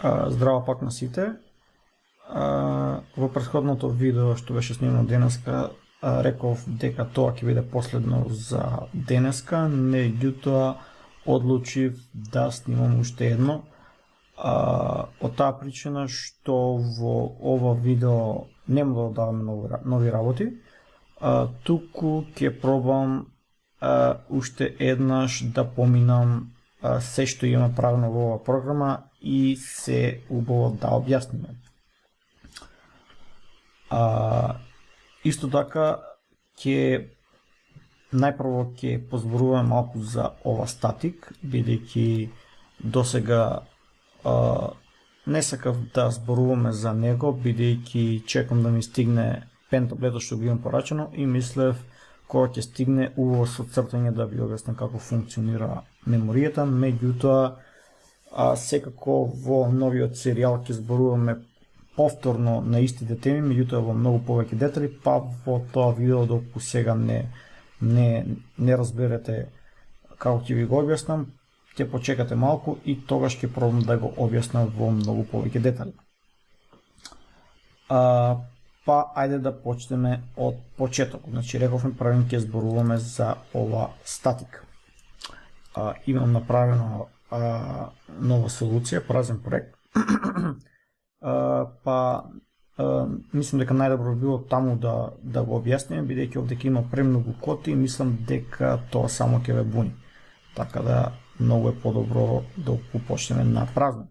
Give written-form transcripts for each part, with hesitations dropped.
Здраво пак на сите. Во претходното видео што беше снимано денеска, реков дека тоа ќе биде последно за денеска, меѓутоа одлучив да снимам уште едно. Од таа причина што во ова видео нема да додаваме нови работи, туку ќе пробам уште еднаш да поминам се што има правено во оваа програма и се убаво да објасниме. Исто така најпрво ќе позборуваме малку за ова статик, бидејќи досега не сакав да зборуваме за него, бидејќи чекам да ми стигне пен таблетот што го имам порачено и мислев кога ќе стигне убаво со цртање да ви објаснам како функционира меморијата, меѓутоа секако во новиот серијал ќе зборуваме повторно на истите теми, меѓутоа во многу повеќе детали, па во тоа видео доколку сега не разберете како ќе ви го објаснам, ќе почекате малку и тогаш ќе пробам да го објаснам во многу повеќе детали. Па ајде да почнеме од почетокот. Значи рековме првен ќе зборуваме за ова статик. Имам направено нова солуција, празен проект. Мислам дека најдобро било таму да го објасниме, бидејќи овде ќе има премногу коти и мислам дека тоа само ќе ве буни. Така да многу е подобро да почнеме на празно.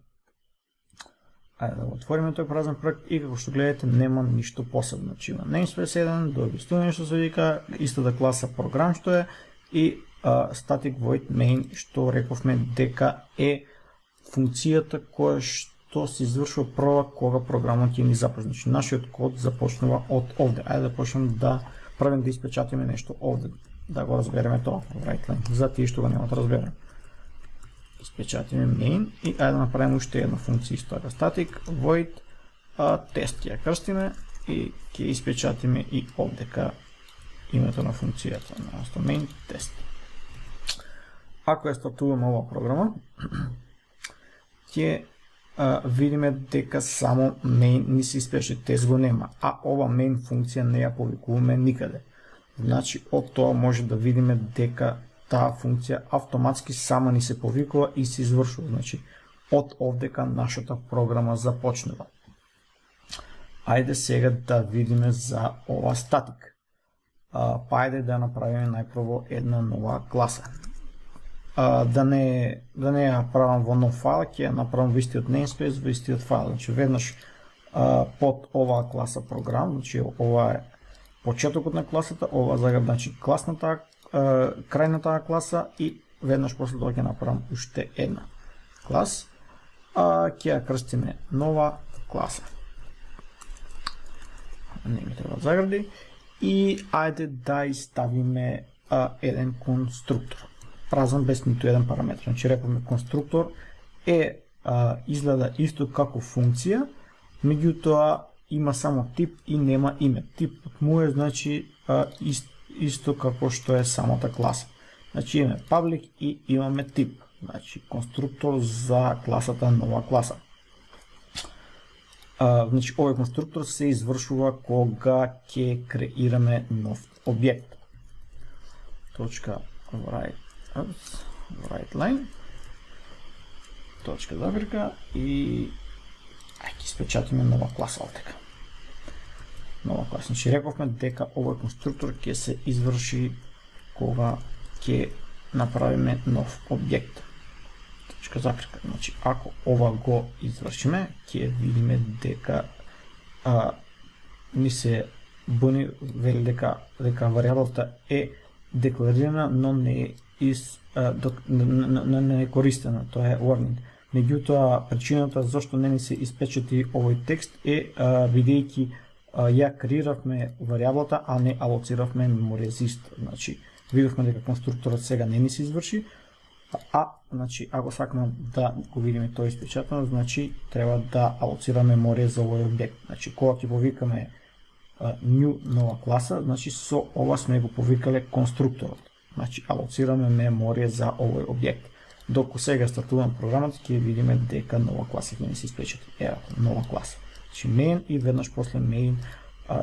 Ајде да го отвориме тој празен проект и како што гледате нема ништо посебно. Значи има namespace 1, до објаснување што се вика, истата класа програм што е и static void main што рековме дека е функцијата која што се извршува прва кога програмот ќе ни започне. Значи нашиот код започнува од овде. Ајде да почнем да правим да испечатиме нешто овде. Да го разбереме тоа. За тие што го нема да разбереме. Испечатиме main и ајде да направиме уште една функција исто така static void test ќе ја крстиме и ќе испечатиме и овдека името на функцијата на main test. Ако ја стартуваме ова програма, ќе видиме дека само main ни се испече, тест го нема, а ова main функција не ја повикуваме никаде. Значи од тоа може да видиме дека таа функција автоматски сама ни се повикува и се извршува. Значи од овдека нашата програма започнува. Ајде сега да видиме за ова статик. Па ајде да направиме најпрво една нова класа. Да не ја правам во нов файл, ќе ја направам во истиот namespace, во истиот файл. Значи веднаш под оваа класа програм, значи ова е почетокот на класата, ова заград, значи класната крај на таа класа и веднаш после тоа ќе направам уште една клас, ќе ја крстиме нова класа. Не ми треба загради и ајде да изставиме еден конструктор. Празен без ниту еден параметр. Значи рековме конструктор изгледа исто како функција, меѓутоа има само тип и нема име. Типот му е значи исто како што е самата класа. Значи имаме public и имаме тип. Значи конструктор за класата нова класа. Значи овој конструктор се извршува кога ќе креираме нов објект. Точка write line. Точка запирка и ќе испечатиме нова класа овдека. Нова класа. Значи рековме дека овој конструктор ќе се изврши кога ќе направиме нов објект. Точка запирка. Значи ако ова го извршиме, ќе видиме дека ни се буни, вели дека варијаблата е декларирана, но не е користена. Тоа е warning. Меѓутоа причината зашто не ни се испечати овој текст е бидејќи ја креиравме варијаблата, а не алоциравме меморија за исто. Значи видовме дека конструкторот сега не ни се изврши, значи ако сакаме да го видиме тоа испечатено, значи треба да алоцираме меморија за овој објект. Значи кога ќе повикаме new нова класа, значи со ова сме го повикале конструкторот. Значи алоцираме меморија за овој објект. Докато сега стартувам програмата, ќе видиме дека нова класа ќе не се испечати. Ево, нова класа. Значи main и веднаш после main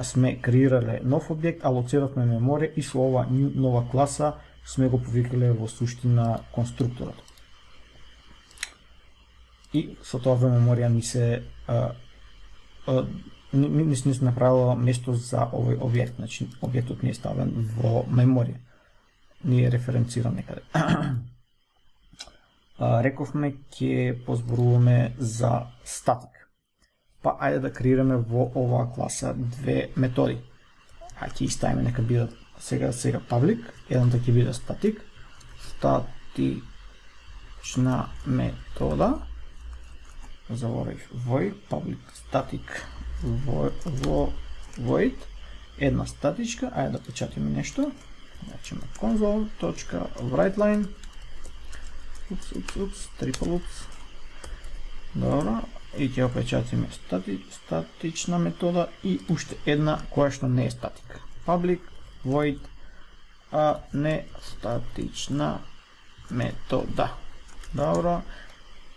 сме креирале нов објект, алоциравме меморија и со ова нова класа сме го повикале во суштина конструкторот. И со тоа во меморија ни се направила место за овој објект, значи објектот ни е ставен во меморија. Ни е референциран некаде. Рековме ќе позборуваме за статик. Па ајде да креираме во оваа класа две методи. Ќе ставиме нека бидат сега public, едната ќе биде статик, статична метода, заборавив void, public static void, една статичка, ајде да печатиме нешто, значи console.writeline, triple ups, добро, и ќе опечатиме статична метода и уште една која што не е статик, public void, а не статична метода, добро,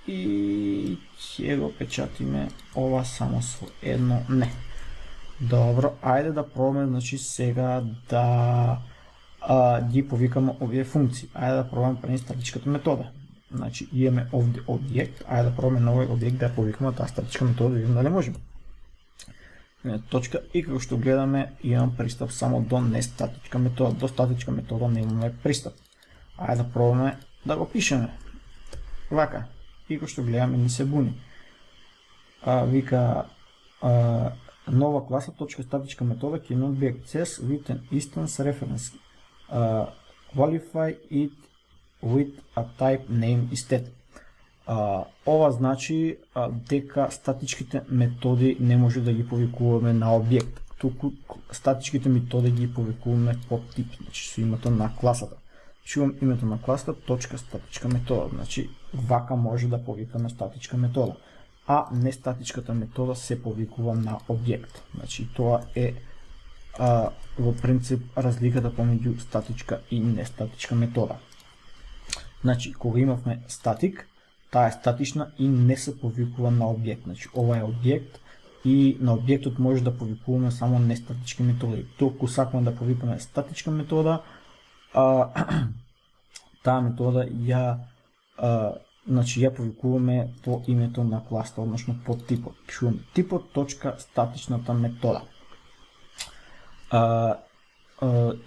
и ќе го печатиме ова само со едно не. Добро, ајде да пробаме, значи сега да ги повикаме овие функции. Ајде да пробаме пред статичката метода. Значи имаме овде објект, ајде да пробаме на овој објект да повикаме таа статичка метода, да видиме дали можеме. Точка, и како што гледаме имам пристап само до не статичка метода, до статичка метода не имаме пристап. Ајде да пробаме да го пишеме. Вака. И како што гледаме ни се буни. Вика нова класа точка статичка метода cannot be accessed with an instance reference. Qualify it with a type name instead. Ова значи дека статичките методи не може да ги повикуваме на објект, туку статичките методи ги повикуваме по тип, значи со името на класата. Чувам името на класата точка статичка метода, значи вака може да повикаме статичка метода, а не статичката метода се повикува на објект. Значи тоа е во принцип разликата помеѓу статичка и нестатичка метода. Значи кога имавме статик, таа е статична и не се повикува на објект. Значи ова е објект и на објектот може да повикуваме само нестатички методи. Толку сакаме да повикаме статичка метода, таа метода ја повикуваме по името на класата, односно по типот. Пишуваме типот точка статичната метода.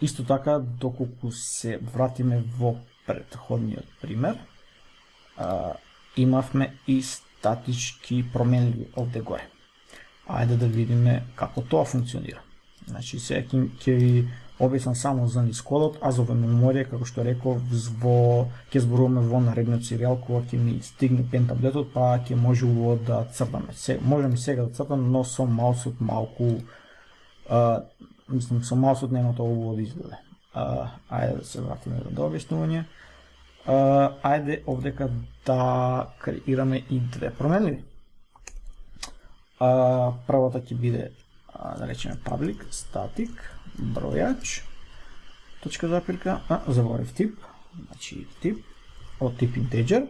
Исто така, доколку се вратиме во претходниот пример, имавме и статички променливи овде горе. Ајде да видиме како тоа функционира. Значи сега ќе ви објаснам само за нискодот, а за меморија, како што реков, ќе зборуваме во наредниот серијал кога ќе ми стигне пен таблетот, па ќе може убаво да цртаме. Можеме сега да цртаме, но со маусот малку со маусот нема тоа убаво да изгледа. Ајде да се вратиме до објаснување. Ајде овдека да креираме и две променливи. Првата ќе биде, да речеме, public, static, бројач, точка запирка, заборав тип, значи тип, од тип integer,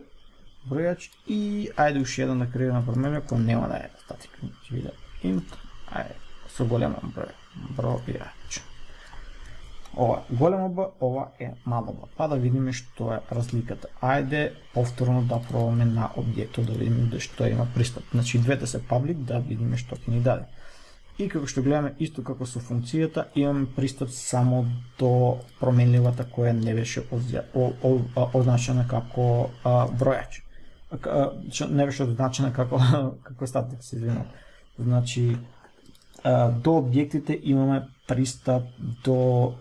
бројач и ајде уште еден да креираме променлива која нема да е static, ќе биде int, ајде со голема бројач. Ова е голема б, ова е мала б. Па да видиме што е разликата. Ајде повторно да пробаме на објектот да видиме што има пристап. Значи двете се public, да видиме што ќе ни даде. И како што гледаме, исто како со функцијата, имаме пристап само до променливата која не беше означена како бројач. Не беше означена како статик, се извинувам. Значи, до објектите имаме пристап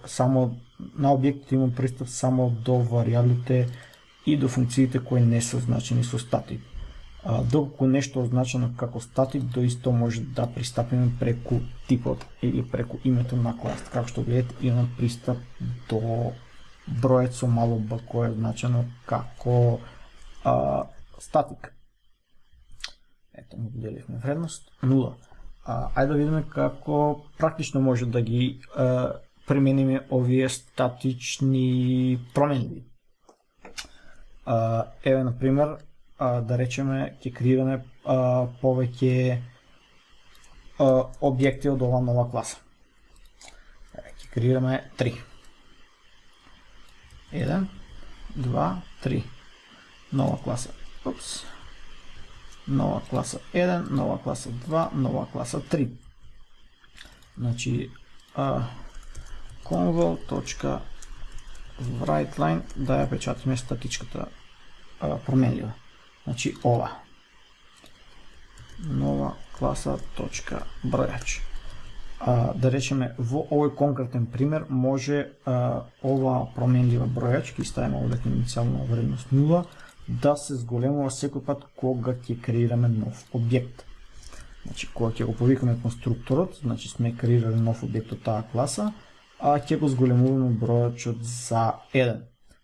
само на објектите имаме пристап само до варијаблите и до функциите кои не се означени со статик. Доколку нешто означено како статик, доисто може да пристапиме преку типот или преку името на клас. Како што видите, имам пристап до бројот со мало б кој е означено како статик. Ето, му доделивме вредност 0. Ајде да видиме како практично може да ги примениме овие статични променливи. Еве, например, да речеме, ќе креираме повеќе објекти од ова нова класа. Ќе креираме 3. 1, 2, 3. Нова класа. Упс. Нова класа 1, нова класа 2, нова класа 3. Значи, convo.writeLine да ја печатиме статичката променлива. Значи, ова. Нова класа точка бројач. Да речеме, во овој конкретен пример може ова променлива бројач, ќе ставиме овде иницијална вредност 0, да се зголемува секој пат кога ќе креираме нов објект. Значи, кога ќе го повикаме конструкторот, значи сме креирали нов објект од таа класа, ќе го зголемуваме бројачот за 1.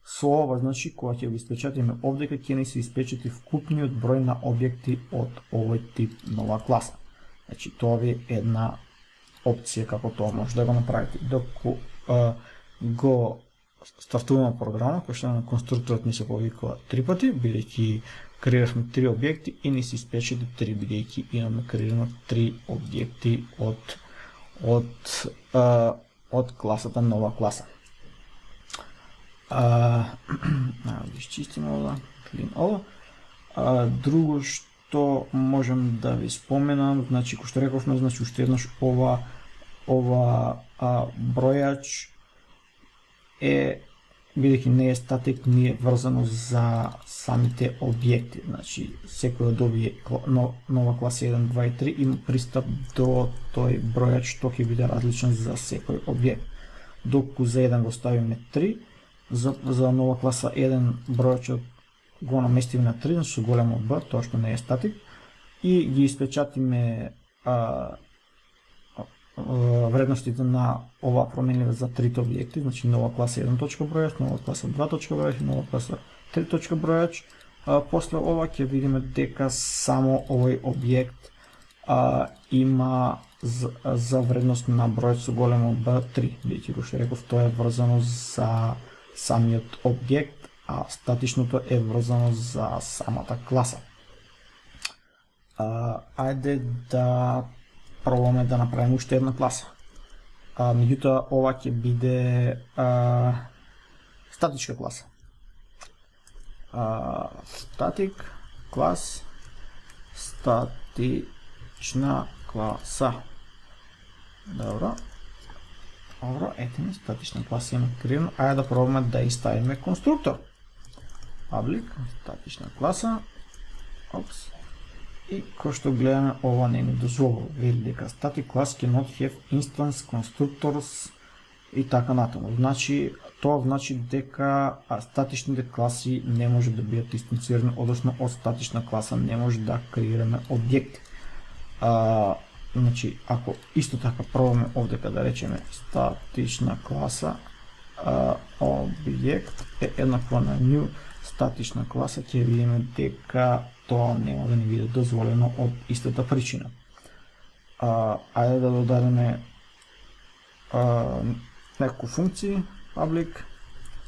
Со ова, значи, кога ќе го испечатиме овдека, ќе ни се испечати вкупниот број на објекти од овој тип нова класа. Значи, тоа ви е една опција како тоа може да го направите. Докато го стартуваме програма, која што на конструкторот ни се повикува 3 пати, бидејќи креиравме 3 објекти и ни се испечати 3, бидејќи имаме креирано 3 објекти од класата нова класа. Да изчистиме ова, клин ова. Друго што можем да ви споменам, значи, кој што рековме, значи, уште еднаш ова бројач е, бидејќи не е статик, не е врзано за самите објекти. Значи, секој од овие нова класа 1, 2 и 3 има пристап до тој бројач што ќе биде различен за секој објект. Докато за 1 го ставиме 3, за нова класа 1 бројачот го наместиме на 3, значи со големо Б, тоа што не е статик, и ги испечатиме вредностите на ова променлива за трите објекти, значи нова класа 1 точка бројач, нова класа 2 точка бројач и нова класа 3 точка бројач. После ова ќе видиме дека само овој објект има за вредност на бројач со големо Б 3, бидејќи го што реков, тоа е врзано за самиот објект, а статичното е врзано за самата класа. Ајде да пробаме да направиме уште една класа. Меѓутоа, ова ќе биде статичка класа. Статик клас, статична класа. Добро. Добро, ете ми, статична класа има креирано. Ајде да пробаме да изставиме конструктор. Public, статична класа. Опс. И кој што гледаме, ова не ни дозволува. Вели дека static class cannot have instance constructors и така натаму. Значи, тоа значи дека статичните класи не може да бидат инстанцирани, односно од статична класа не може да креираме објекти. Значи, ако исто така пробаме овдека да речеме статична класа, објект е еднакво на new статична класа, ќе видиме дека тоа нема да ни биде дозволено од истата причина. Ајде да додадеме некои функции, public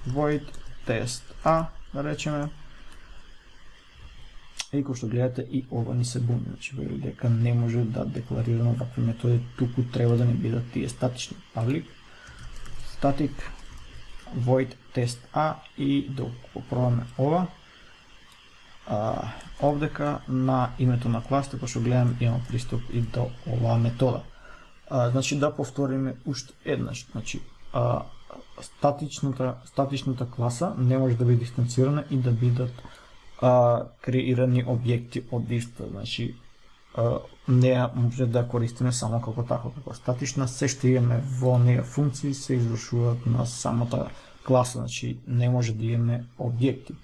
void test a, да речеме. И кој што гледате, и ова ни се буни, значи вели дека не може да декларираме вакви методи, туку треба да не бидат тие статични. Public static void test a и да попробаме ова. Овдека на името на класата, кој што гледам, има пристап и до оваа метода. Значи да повториме уште еднаш. Значи, статичната класа не може да биде дистанцирана и да бидат креирани објекти од иста. Значи, неа може да користиме само како тако, како статична. Се што имаме во неа функции се извршуваат на самата класа, значи не може да имаме објекти.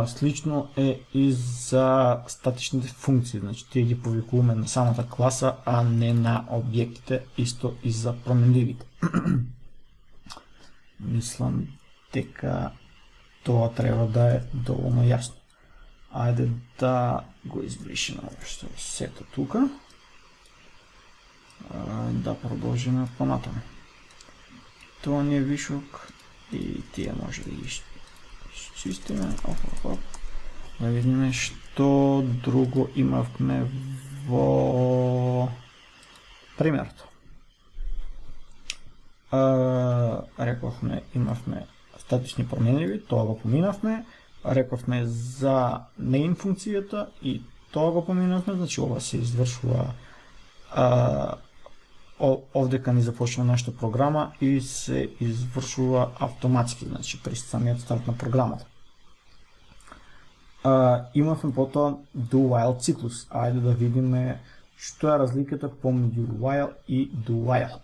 Слично е и за статичните функции, значи тие ги повикуваме на самата класа, а не на објектите, исто и за променливите. Мислам дека тоа треба да е доволно јасно. Ајде да го избришеме што е сето тука. Да продолжиме понатаму. Тоа ни е вишок и тие може да ги изчистиме. Да видиме што друго имавме во примерот. Рековме, имавме статични променливи, тоа го поминавме. Рековме за main функцијата и тоа го поминавме, значи ова се извршува овдека ни започна нашата програма и се извршува автоматски, значи при самиот старт на програмата. Имавме потоа do while циклус. Ајде да видиме што е разликата помеѓу while и do while.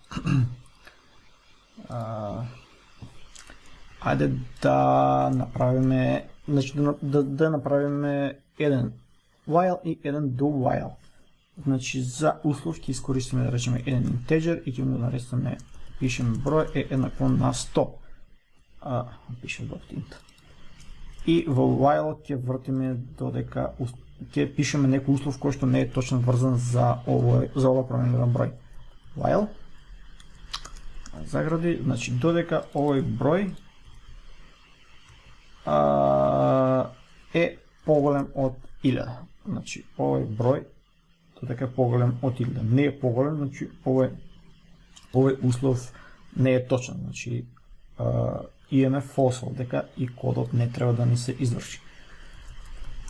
Ајде да направиме, значи да направиме еден while и еден do while. Значи за услов ќе искористиме да речеме еден интеджер и ќе му наресаме, пишеме број е еднакво на 100. Пишеме .int. И во while ќе вртиме додека ќе пишеме некој услов кој што не е точно врзан за ова променливан број. While загради, значи додека овој број е поголем од 1000. Значи овој број додека е поголем од 1000. Не е поголем, значи овој услов не е точен. Значи имаме false овдека и кодот не треба да ни се изврши.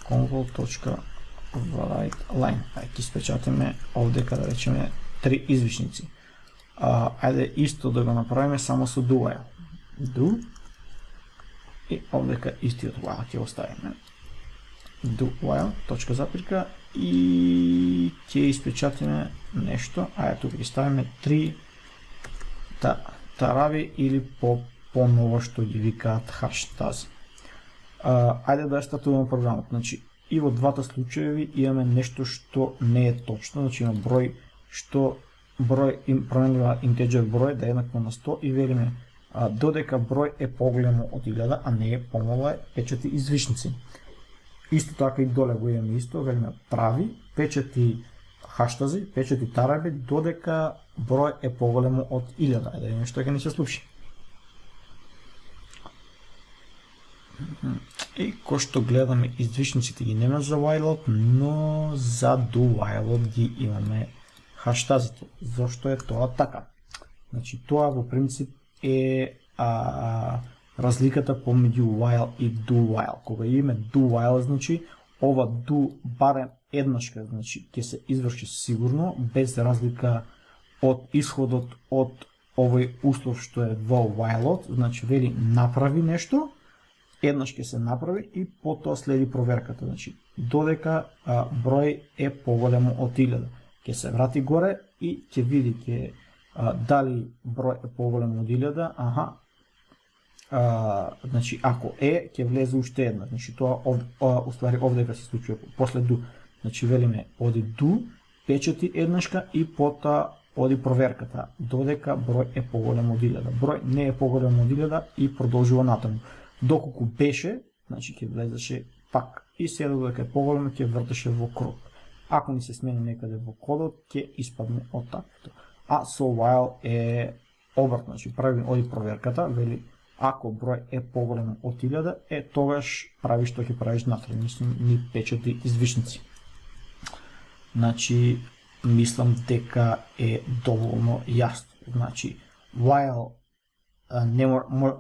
Convol.write line. Ќе спечатиме овдека да речеме 3 извишници. Ајде исто да го направиме само со do while. Do и овдека истиот while ќе оставиме. Do while, точка запирка и ќе испечатиме нешто. Ајде тука ќе ставиме 3 тарави или по-ново што ги викаат хаштази. Ајде да стартуваме програмата. Значи и во двата случаеви имаме нешто што не е точно, значи има број што променлива интеджер број да е еднакво на 100 и велиме додека број е поголемо од 1000, а не е помала печати извишници. Исто така и доле го имаме исто, велиме прави печати хаштази, печати тараби додека број е поголемо од 1000. Да видиме што ќе ни се случи. И кој што гледаме извишниците ги нема за while, но за do while ги имаме хаштазите. Зошто е тоа така? Значи тоа во принцип е разликата помеѓу while и do while. Кога имаме do while, значи ова do барем еднашка, значи ќе се изврши сигурно без разлика од исходот од овој услов што е во while-от, значи вели направи нешто, еднаш ќе се направи и потоа следи проверката, значи додека број е поголемо од 1000. Ќе се врати горе и ќе види дали број е поголем од 1000, значи ако е, ќе влезе уште една, значи тоа уствари овдека се случува после do, значи велиме оди do, печати еднашка и потоа оди проверката, додека број е поголем од 1000. Број не е поголем од 1000 и продолжува натаму. Доколку беше, значи ќе влезеше пак и сега додека е поголем ќе вртеше во круг. Ако ни се смени некаде во кодот, ќе испадне од таквото. А со while е обрат, значи прави оди проверката, вели ако број е поголем од 1000, тогаш прави што ќе правиш натре, мислам ни печати извишници. Значи мислам дека е доволно јасно. Значи while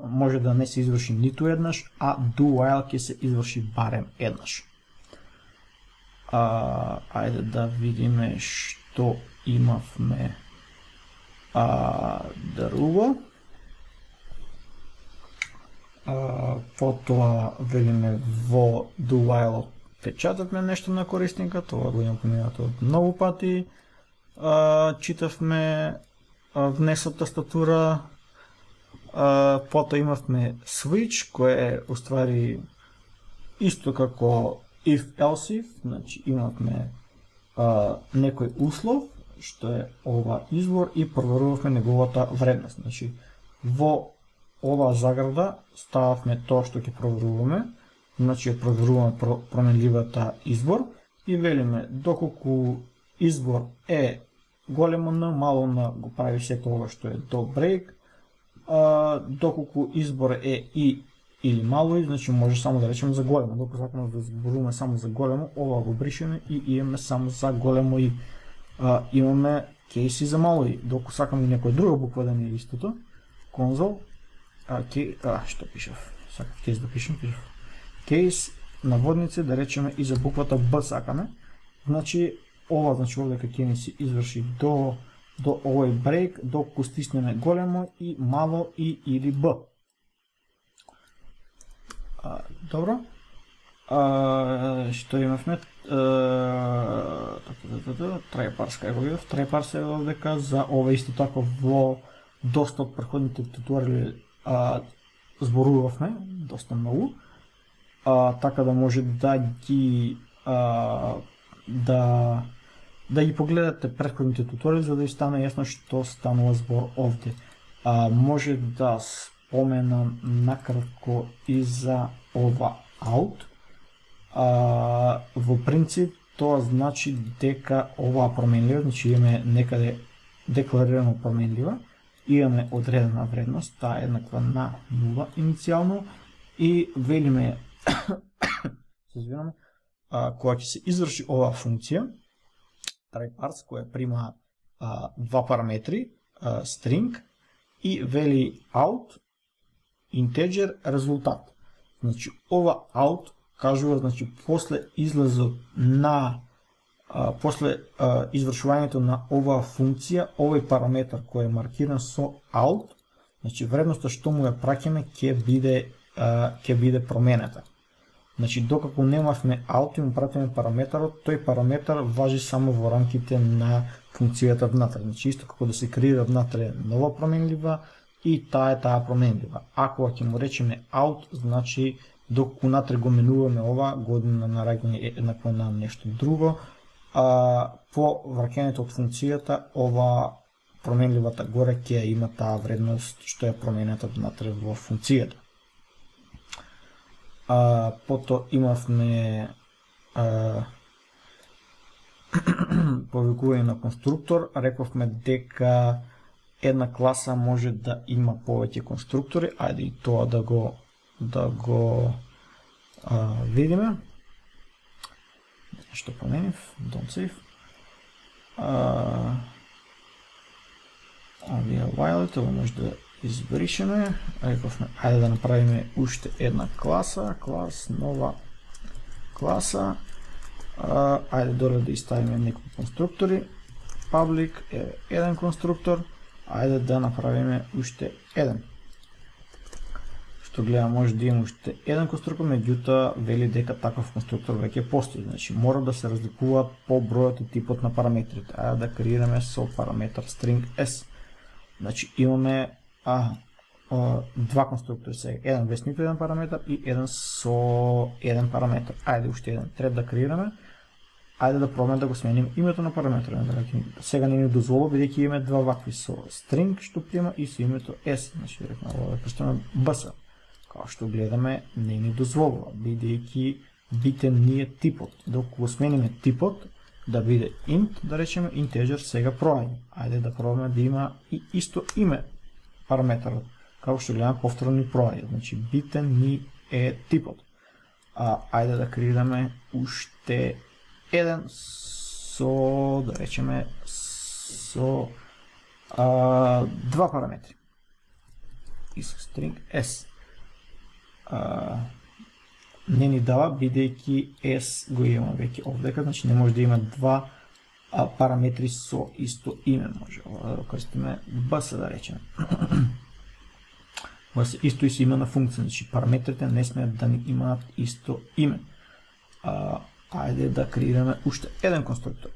може да не се изврши ниту еднаш, а do while ќе се изврши барем еднаш. Ајде да видиме што имавме друго. Потоа велиме во do while печатавме нешто на корисникот, тоа го имам поминато од многу пати. Читавме внесот тастатура, потоа имавме switch, кој е уствари исто како if else if, значи имавме некој услов, што е ова извор и проверувавме неговата вредност. Значи во оваа заграда стававме тоа што ќе проверуваме, значи ја проверуваме променливата избор и велиме доколку избор е големо на, мало на го прави секој ова што е до break, доколку избор е и или мало, значи може само да речем за големо. Докато сакаме да зборуваме само за големо, ова го бришеме и имаме само за големо и. Имаме кейси за мало и. Докато сакаме некоја друга буква да не е истото, конзол, што пишав? Сакав кейс да пишем, кейс наводници, да речеме и за буквата Б сакаме. Значи ова, значи овде ќе ни се изврши до овој брейк, докато стиснеме големо и мало и или Б. Добро. Што имавме? Tryparse како видов. Tryparse е овдека за ова исто така во доста од претходните туториали зборувавме, доста многу. Така да може да ги да ги погледате претходните туториали за да ви стане јасно што станува збор овде. Може да споменам накратко и за ова out. Во принцип тоа значи дека оваа променлива, значи имаме некаде декларирано променлива, имаме одредена вредност, таа е еднаква на 0 иницијално и велиме кога ќе се изврши оваа функција tryparse која прима два параметри, string и вели out integer резултат. Значи ова out кажува, значи после излезот на после извршувањето на оваа функција, овој параметар кој е маркиран со out, значи вредноста што му ја праќаме ќе биде променета. Значи докако немавме out и му пратиме параметарот, тој параметар важи само во рамките на функцијата внатре. Значи исто како да се креира внатре нова променлива и таа е таа променлива. Ако ќе му речеме out, значи докако натре го менуваме ова, година на раѓање е еднакво на нешто друго, по враќањето од функцијата, ова променливата горе ќе има таа вредност што е променета внатре во функцијата. Пото имавме повикување на конструктор, рековме дека една класа може да има повеќе конструктори, ајде и тоа да го видиме. Што променив? Don't save. Овие while-ите, ова може да избришеме. Рековме, ајде да направиме уште една класа, нова класа. Ајде доле да иставиме некои конструктори. Public е еден конструктор. Ајде да направиме уште еден. Што гледа, може да има уште еден конструктор, меѓутоа вели дека таков конструктор веќе постои. Значи мора да се разликува по бројот и типот на параметрите. Ајде да креираме со параметар string s. Значи имаме два конструктори сега, еден без ниту еден параметар и еден со еден параметар. Ајде уште еден трет да креираме. Ајде да пробаме да го сменим името на параметарот. Сега не ни дозволува бидејќи имаме два вакви со string што прима и со името s. Значи директно ова да пуштаме bs. Као што гледаме не ни дозволува бидејќи битен ни е типот. Докато го смениме типот да биде int, да речеме integer сега проаѓа. Ајде да пробаме да има и исто име параметарот. Како што гледаме повторно ни проаѓа. Значи битен ни е типот. Ајде да креираме уште еден со, да речеме, со два параметри. И со string s. Не ни дава, бидејќи s го имаме веќе овдека, значи не може да има два параметри со исто име. Може да користиме bs, да речеме. Може се исто и се име на функција, значи параметрите не смеат да ни имаат исто име. Ајде да креираме уште еден конструктор.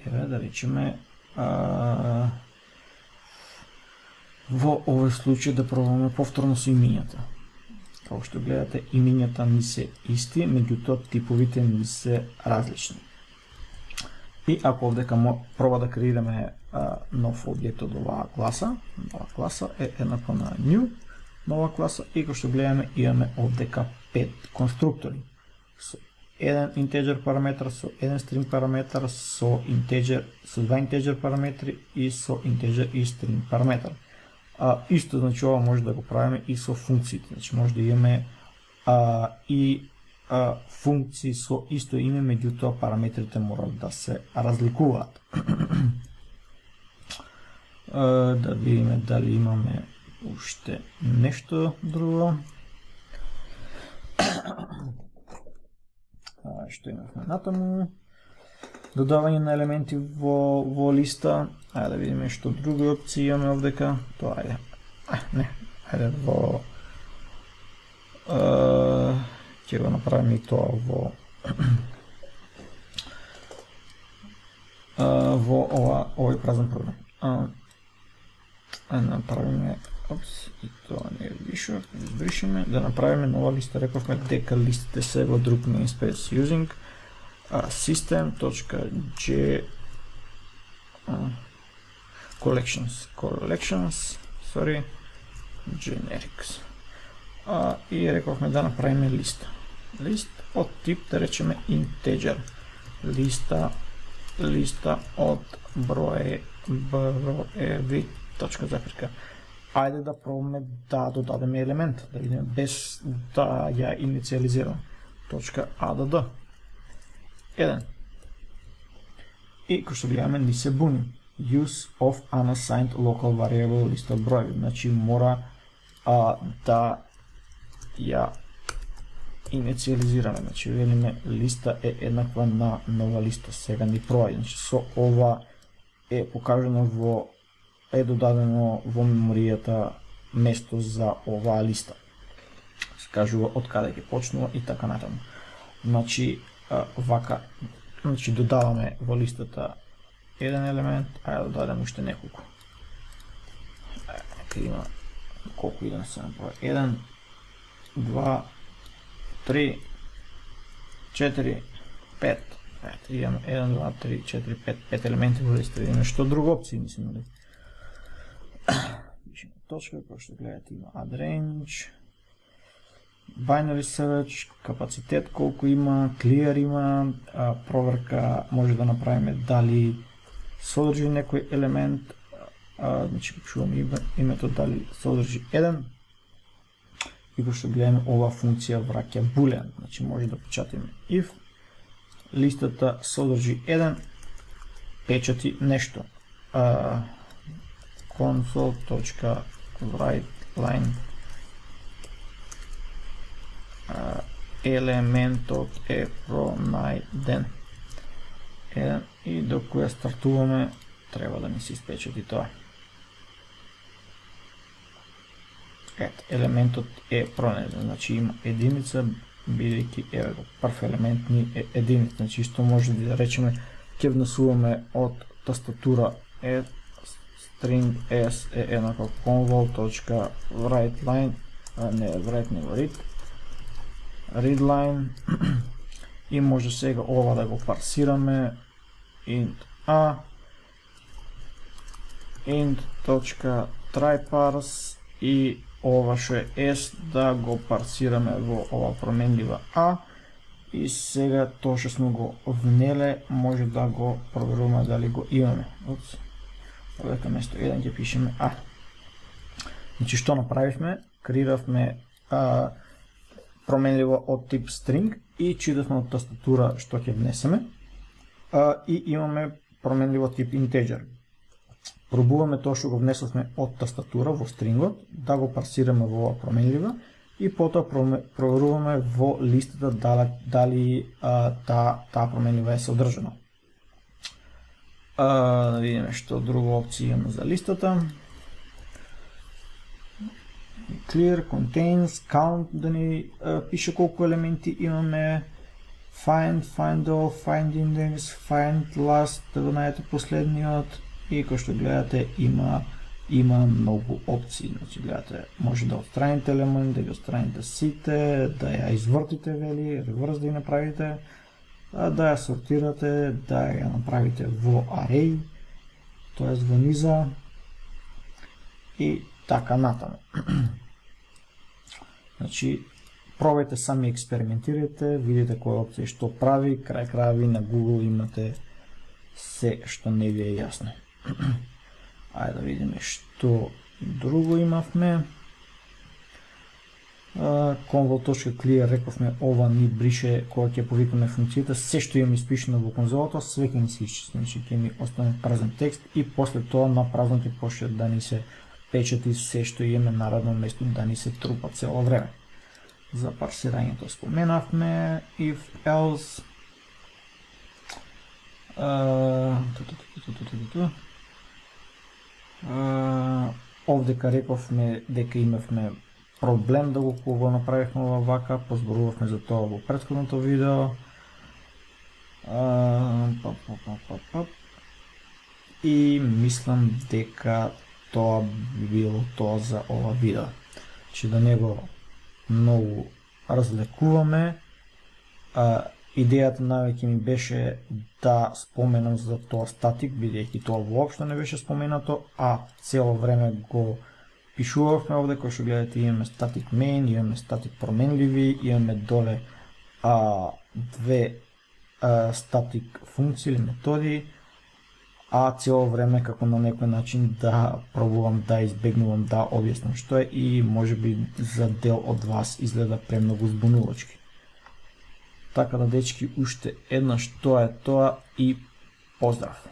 Еве да речеме во овој случај да пробаме повторно со имињата. Како што гледате, имињата ни се исти, меѓутоа типовите ни се различни. И ако овдека проба да креираме нов објект од оваа класа, нова класа е еднакво на new, нова класа, и како што гледаме имаме овдека 5 конструктори. Со еден integer параметар, со еден string параметар, со два integer параметри и со integer и string параметар. Исто, значи ова може да го правиме и со функциите, значи може да имаме и функции со исто име, меѓутоа параметрите мора да се разликуваат. Да видиме дали имаме уште нешто друго. Што имавме натаму? Додавање на елементи во листа. Ајде да видиме што други опции имаме овдека. Тоа ајде. Ајде во ќе го направиме и тоа во овој празен програм. Направиме и тоа не више, избришеме, да направиме нова листа, рековме дека листите се во друг namespace using system.g collections generics. И рековме да направиме лист од тип, да речеме integer, листа од броеви, точка запирка. Ајде да пробаме да додадеме елемент, да видиме без да ја инициализираме. Точка add 1. И кој што гледаме ни се буни. Use of unassigned local variable листа од броеви. Значи мора да ја инициализираме. Значи велиме листа е еднаква на нова листа. Сега ни проаѓа. Значи со ова е покажано е додадено во меморијата место за оваа листа. Се кажува од каде ќе почнува и така натаму. Значи вака, значи додаваме во листата еден елемент, ајде да додадеме уште неколку. Нека има колку иден се направи. 1, 2, 3, 4, 5. Имаме 1, 2, 3, 4, 5 елементи во листа. Имаме што друга опција, мислим ли? Пишеме точка, кој што гледате има add range, binary search, капацитет колку има, clear има, проверка може да направиме дали содржи некој елемент, значи пишуваме името дали содржи 1, и кој што гледаме ова функција враќа boolean, значи може да печатиме if листата содржи 1, печати нешто. console.writeLine елементот е пронајден. И докога ја стартуваме, треба да ни се испечати тоа. Ето, елементот е пронајден, значи има единица, бидејќи еве го прв елемент ни е единица, значи исто може да речеме ќе внесуваме од тастатура string s е еднакво convol.writeLine, не write него readline, и може сега ова да го парсираме int a int.tryparse и ова што е s да го парсираме во ова променлива a, и сега тоа што сме го внеле може да го проверуваме дали го имаме. Овдека место 1 ќе пишеме a. Значи што направивме? Креиравме променливо од тип string и читавме од тастатура што ќе внесеме, и имаме променливо тип integer. Пробуваме тоа што го внесовме од тастатура во стрингот, да го парсираме во ова променлива и потоа проверуваме во листата дали таа променлива е содржана. Да видиме што друга опција имаме за листата. Clear, contains, count, да ни пише колку елементи имаме, find, find all, find index, find last, да го најдете последниот, и кој што гледате има многу опции. Значи гледате, може да отстраните елемент, да ги отстраните сите, да ја извртите вели, reverse да ја направите, да ја сортирате, да ја направите во array, тоест во низа и така натаму. Значи, пробајте сами, експериментирате, видите која опција што прави, крај крајови на Google имате се што не ви е јасно. Ајде да видиме што Друго имавме convol.clear, рековме ова ни брише кога ќе повикаме функцијата, се што имаме испишено во конзолата, све ќе ни се исчисти, значи ќе ни остане празен текст и после тоа на празно ќе почне да ни се печати се што имаме наредно место да ни се трупа цело време. За парсирањето споменавме if else. Овдека рековме дека имавме проблем да го направихме вака, позборувавме за тоа во претходното видео. И мислам дека тоа би било тоа за ова видео. Че да не го многу разлекуваме. Идејата навеќе ми беше да споменам за тоа статик, бидејќи тоа воопшто не беше споменато, а цело време го пишувавме овде, кој што гледате имаме static main, имаме static променливи, имаме доле две static функции или методи, а цело време како на некој начин да пробувам да избегнувам да објаснам што е и можеби за дел од вас изгледа премногу збунувачки. Така да, дечки, уште еднаш тоа е тоа и поздрав!